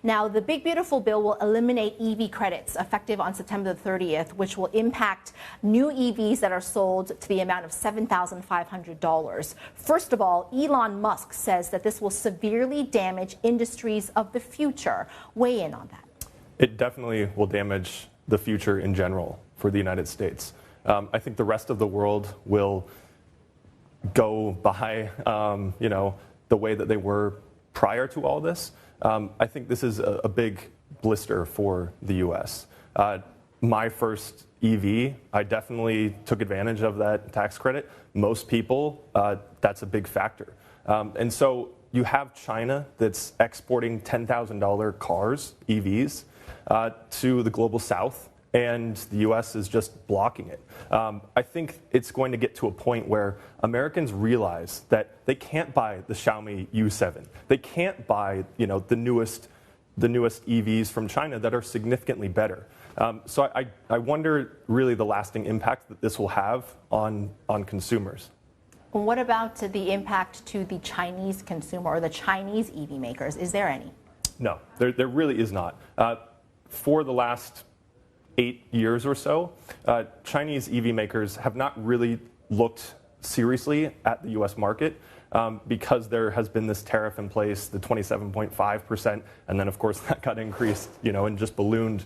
Now, the Big Beautiful Bill will eliminate EV credits effective on September the 30th, which will impact new EVs that are sold to the amount of $7,500. First of all, Elon Musk says that this will severely damage industries of the future. Weigh in on that. It definitely will damage the future in general for the United States. I think the rest of the world will go by, the way that they were prior to all this. I think this is a big blister for the U.S. My first EV, I definitely took advantage of that tax credit. Most people, that's a big factor. And so you have China that's exporting $10,000 cars, EVs, to the global south, and the U.S. is just blocking it. I think it's going to get to a point where Americans realize that they can't buy the Xiaomi U7. They can't buy, the newest EVs from China that are significantly better. So I wonder really the lasting impact that this will have on consumers. What about the impact to the Chinese consumer or the Chinese EV makers? Is there any? No, there really is not. For the last 8 years or so, Chinese EV makers have not really looked seriously at the U.S. market because there has been this tariff in place, the 27.5%, and then of course that got increased, and just ballooned.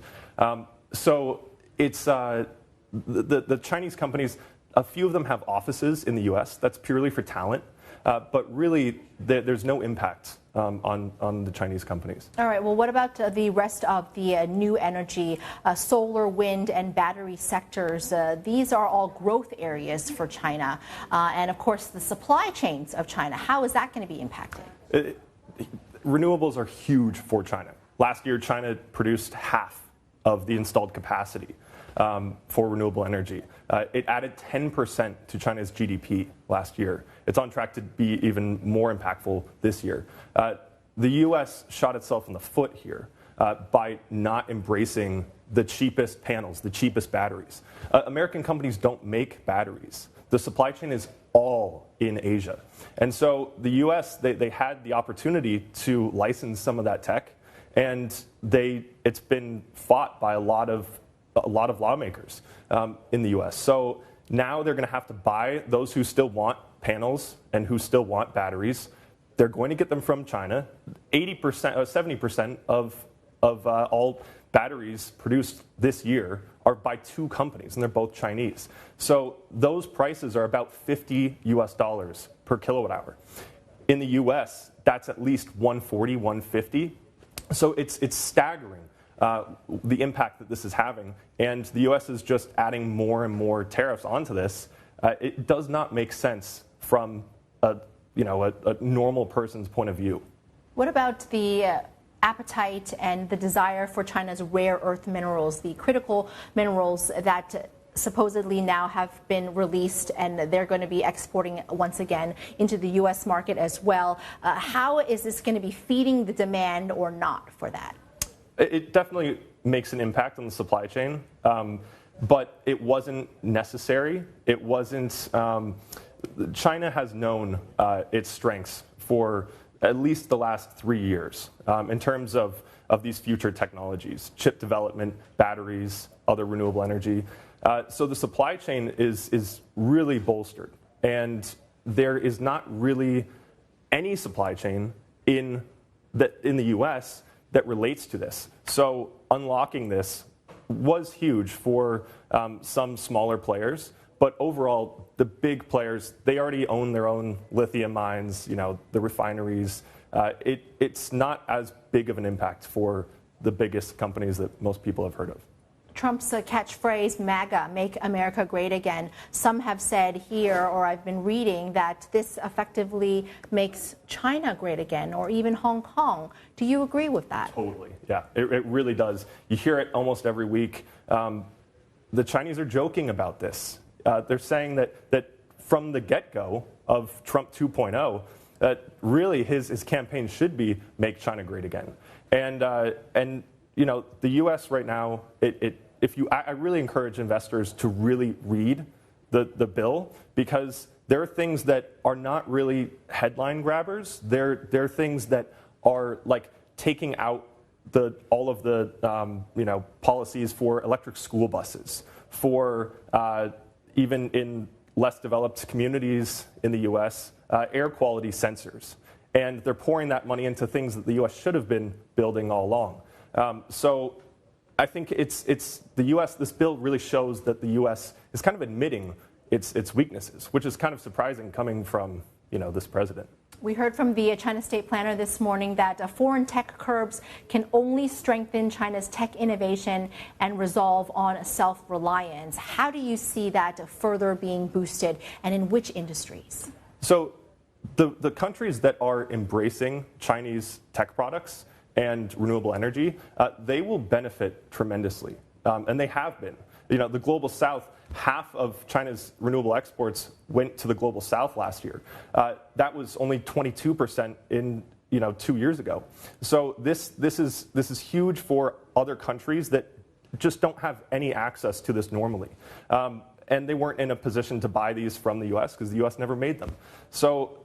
So it's the Chinese companies. A few of them have offices in the U.S. That's purely for talent, but really there's no impact on the Chinese companies. All right. Well, what about the rest of the new energy, solar, wind, and battery sectors? These are all growth areas for China, and of course the supply chains of China. How is that going to be impacted? Renewables are huge for China. Last year, China produced half of the installed capacity for renewable energy. It added 10% to China's GDP last year. It's on track to be even more impactful this year. The U.S. shot itself in the foot here by not embracing the cheapest panels, the cheapest batteries. American companies don't make batteries. The supply chain is all in Asia. And so the U.S., they had the opportunity to license some of that tech, and it's been fought by a lot of lawmakers in the U.S. So now they're going to have to buy those who still want panels and who still want batteries. They're going to get them from China. 70% of all batteries produced this year are by two companies, and they're both Chinese. So those prices are about $50 per kilowatt hour. In the U.S., that's at least $140, $150. So it's staggering. The impact that this is having, and the U.S. is just adding more and more tariffs onto this. It does not make sense from a normal person's point of view. What about the appetite and the desire for China's rare earth minerals, the critical minerals that supposedly now have been released, and they're going to be exporting once again into the U.S. market as well? How is this going to be feeding the demand or not for that? It definitely makes an impact on the supply chain, but it wasn't necessary. It wasn't. China has known its strengths for at least the last 3 years in terms of these future technologies, chip development, batteries, other renewable energy. So the supply chain is really bolstered, and there is not really any supply chain in the U.S. that relates to this. So unlocking this was huge for some smaller players, but overall, the big players, they already own their own lithium mines, the refineries. It's not as big of an impact for the biggest companies that most people have heard of. Trump's catchphrase, MAGA, Make America Great Again. Some have said here, or I've been reading, that this effectively makes China great again, or even Hong Kong. Do you agree with that? Totally, yeah, it really does. You hear it almost every week. The Chinese are joking about this. They're saying that from the get-go of Trump 2.0, that really his campaign should be Make China Great Again. And the U.S. right now, I really encourage investors to really read the bill, because there are things that are not really headline grabbers. They're things that are like taking out all of the policies for electric school buses, for even in less developed communities in the U.S., air quality sensors. And they're pouring that money into things that the U.S. should have been building all along. So I think it's the U.S. This bill really shows that the U.S. is kind of admitting its weaknesses, which is kind of surprising coming from this president. We heard from the China State Planner this morning that foreign tech curbs can only strengthen China's tech innovation and resolve on self-reliance. How do you see that further being boosted, and in which industries? So the countries that are embracing Chinese tech products and renewable energy, they will benefit tremendously, and they have been. The Global South, half of China's renewable exports went to the Global South last year. That was only 22% in 2 years ago. So this is huge for other countries that just don't have any access to this normally. And they weren't in a position to buy these from the U.S. because the U.S. never made them. So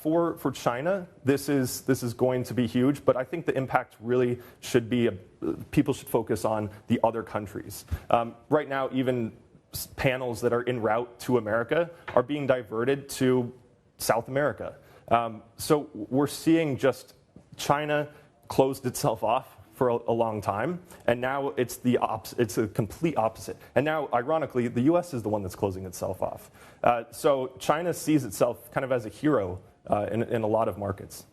for China, this is going to be huge. But I think the impact really should be people should focus on the other countries. Right now, even panels that are en route to America are being diverted to South America. So we're seeing just China closed itself off for a long time, and now it's it's a complete opposite. And now, ironically, the U.S. is the one that's closing itself off. So China sees itself kind of as a hero in a lot of markets.